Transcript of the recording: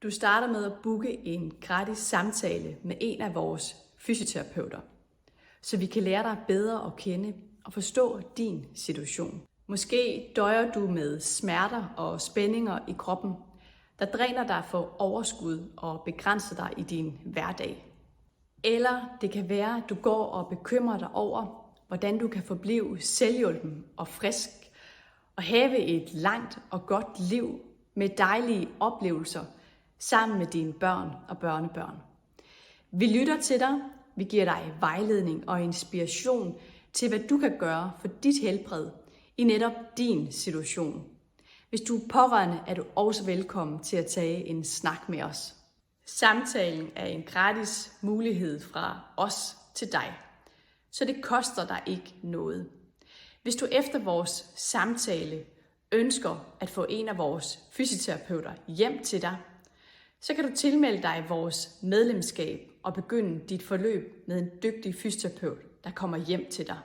Du starter med at booke en gratis samtale med en af vores fysioterapeuter, så vi kan lære dig bedre at kende og forstå din situation. Måske døjer du med smerter og spændinger i kroppen, der dræner dig for overskud og begrænser dig i din hverdag. Eller det kan være, at du går og bekymrer dig over, hvordan du kan forblive selvhjulpen og frisk og have et langt og godt liv med dejlige oplevelser sammen med dine børn og børnebørn. Vi lytter til dig, vi giver dig vejledning og inspiration til, hvad du kan gøre for dit helbred i netop din situation. Hvis du er pårørende, er du også velkommen til at tage en snak med os. Samtalen er en gratis mulighed fra os til dig, så det koster dig ikke noget. Hvis du efter vores samtale ønsker at få en af vores fysioterapeuter hjem til dig, så kan du tilmelde dig vores medlemskab og begynde dit forløb med en dygtig fysioterapeut, der kommer hjem til dig.